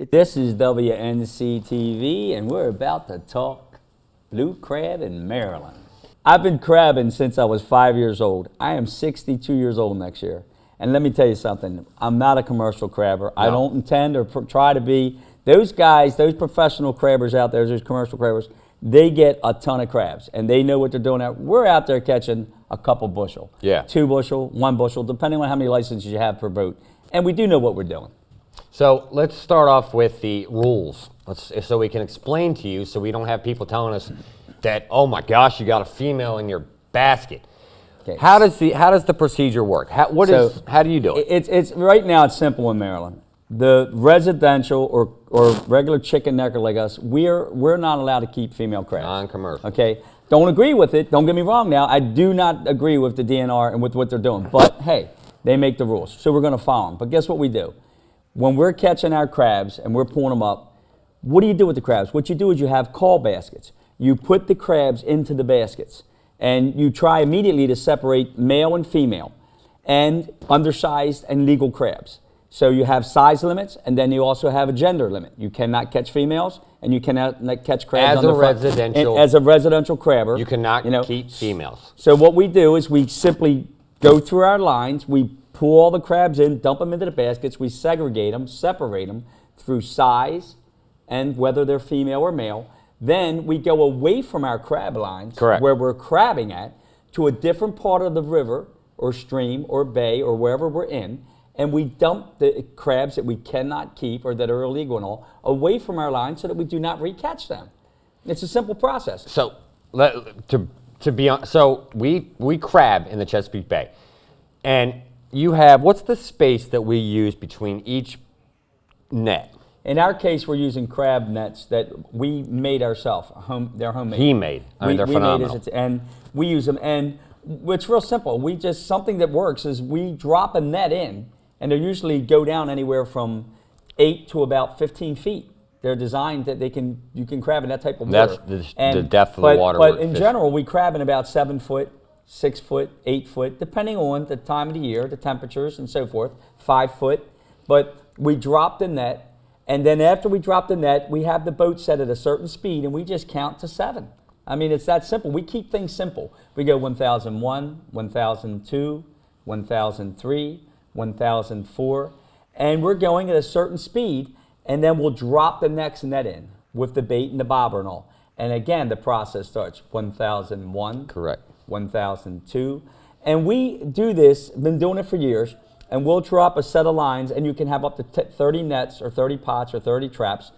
This is WNC-TV, and we're about to talk blue crab in Maryland. I've been crabbing since I was 5 years old. I am 62 years old next year. And let me tell you something, I'm not a commercial crabber. No. I don't intend or try to be. Those guys, those professional crabbers out there, those commercial crabbers, they get a ton of crabs, and they know what they're doing out. We're out there catching a couple bushel, 2 bushel, 1 bushel, depending on how many licenses you have per boat. And we do know what we're doing. So let's start off with the rules, so we can explain to you, so we don't have people telling us that, oh my gosh, you got a female in your basket. Okay. How does the procedure work? How do you do it? It's right now it's simple in Maryland. The residential or regular chicken necker like us, we're not allowed to keep female crabs. Non-commercial. Okay. Don't agree with it. Don't get me wrong now. I do not agree with the DNR and with what they're doing. But hey, they make the rules, so we're going to follow them. But guess what we do? When we're catching our crabs and we're pulling them up, what do you do with the crabs? What you do is you have call baskets. You put the crabs into the baskets, and you try immediately to separate male and female, and undersized and legal crabs. So you have size limits, and then you also have a gender limit. You cannot catch females, and you cannot catch crabs as a residential crabber. You cannot keep females. So what we do is we simply go through our lines. We pull all the crabs in, dump them into the baskets. We segregate them, separate them through size and whether they're female or male. Then we go away from our crab lines, where we're crabbing at, to a different part of the river or stream or bay or wherever we're in, and we dump the crabs that we cannot keep or that are illegal and all away from our line so that we do not recatch them. It's a simple process. So we crab in the Chesapeake Bay, and you have, what's the space that we use between each net? In our case, we're using crab nets that we made ourselves. They're homemade. He made. They're phenomenal. And we use them. And it's real simple. Something that works is we drop a net in, and they usually go down anywhere from 8 to about 15 feet. They're designed that you can crab in that type of water. That's the depth of the water. But in general, we crab in about 7 foot, 6 foot, 8 foot, depending on the time of the year, the temperatures, and so forth. 5 foot. But we drop the net. And then after we drop the net, we have the boat set at a certain speed, and we just count to 7. I mean, it's that simple. We keep things simple. We go 1001, 1002, 1003, 1004, and we're going at a certain speed, and then we'll drop the next net in with the bait and the bobber and all. And again, the process starts 1001. Correct. 1002. And we do this, been doing it for years, and we'll drop a set of lines, and you can have up to 30 nets or 30 pots or 30 traps,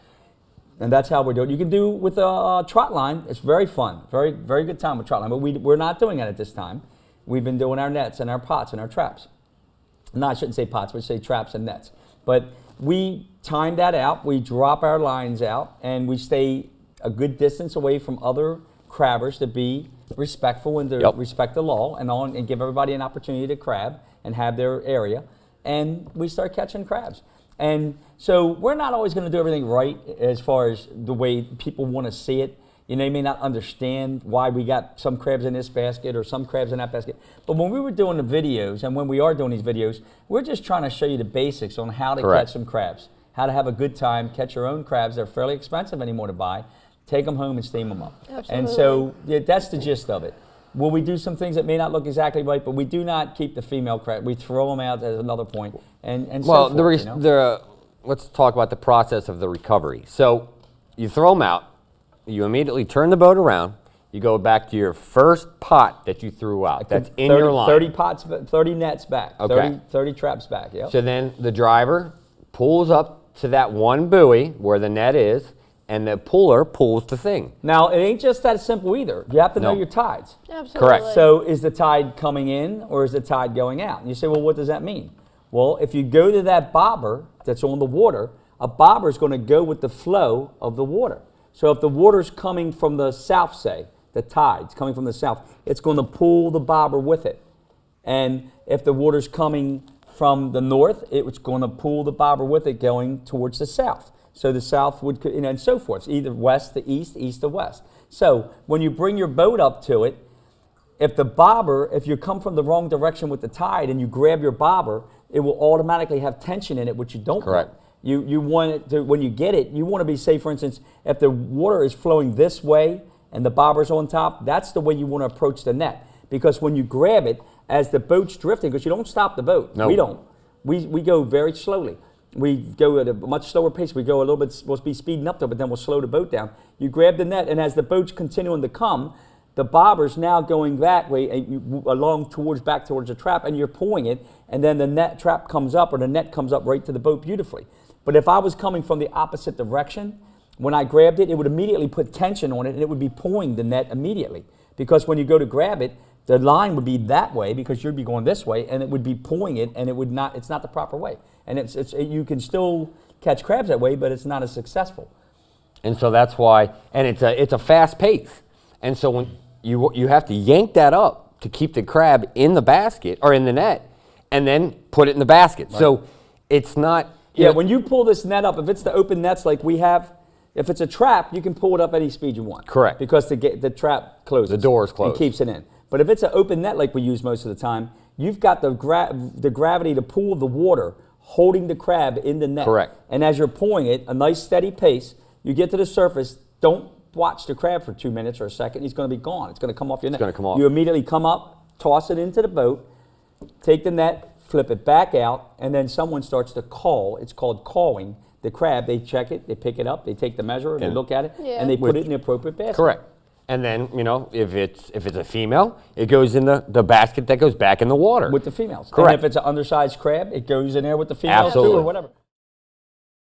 and that's how we're doing it. You can do with a trot line. It's very fun, very, very good time with trot line, but we're not doing it at this time. We've been doing our nets and our pots and our traps. No, I shouldn't say pots, but say traps and nets. But we time that out. We drop our lines out, and we stay a good distance away from other crabbers to be respectful and to respect the law and give everybody an opportunity to crab and have their area, and we start catching crabs. And so we're not always going to do everything right as far as the way people want to see it. You know, they may not understand why we got some crabs in this basket or some crabs in that basket. But when we were doing the videos, and when we are doing these videos, we're just trying to show you the basics on how to catch some crabs, how to have a good time, catch your own crabs. They're fairly expensive anymore to buy. Take them home and steam them up. Absolutely. And so that's the gist of it. Will we do some things that may not look exactly right, but we do not keep the female crab. We throw them out as another point. And well, so forth, let's talk about the process of the recovery. So you throw them out. You immediately turn the boat around. You go back to your first pot that you threw out. That's in your line. 30 nets back. Okay. 30 traps back. Yep. So then the driver pulls up to that one buoy where the net is, and the puller pulls the thing. Now, it ain't just that simple either. You have to know your tides. Absolutely. Correct. So is the tide coming in or is the tide going out? And you say, well, what does that mean? Well, if you go to that bobber that's on the water, a bobber is going to go with the flow of the water. So if the water's coming from the south, say, the tide's coming from the south, it's going to pull the bobber with it. And if the water's coming from the north, it's going to pull the bobber with it going towards the south. So the south would, and so forth, either west to east, east to west. So when you bring your boat up to it, if you come from the wrong direction with the tide and you grab your bobber, it will automatically have tension in it, which you don't want. You want it to, when you get it, you want to be safe. For instance, if the water is flowing this way and the bobber's on top, that's the way you want to approach the net. Because when you grab it, as the boat's drifting, because you don't stop the boat. No. We don't. We go very slowly. We go at a much slower pace. We go a little bit, we'll be speeding up there, but then we'll slow the boat down. You grab the net, and as the boat's continuing to come, the bobber's now going that way, back towards the trap, and you're pulling it, and then the net trap comes up, or the net comes up right to the boat beautifully. But if I was coming from the opposite direction, when I grabbed it, it would immediately put tension on it, and it would be pulling the net immediately. Because when you go to grab it, the line would be that way because you'd be going this way, and it would be pulling it, and it would not. It's not the proper way, and you can still catch crabs that way, but it's not as successful. And so that's why, and it's a fast pace, and so when you have to yank that up to keep the crab in the basket or in the net, and then put it in the basket. Right. So it's not. Yeah, when you pull this net up, if it's the open nets like we have, if it's a trap, you can pull it up any speed you want. Correct. Because the trap closes. The door is closed. And keeps it in. But if it's an open net like we use most of the time, you've got the gravity to pull the water, holding the crab in the net. Correct. And as you're pulling it, a nice steady pace, you get to the surface, don't watch the crab for 2 minutes or a second, he's going to be gone. It's going to come off your net. It's going to come off. You immediately come up, toss it into the boat, take the net, flip it back out, and then someone starts to call. It's called calling the crab. They check it, they pick it up, they take the measure, they look at it, and they put it in the appropriate basket. Correct. And then, if it's a female, it goes in the basket that goes back in the water. With the females. Correct. And if it's an undersized crab, it goes in there with the females Absolutely. too, or whatever.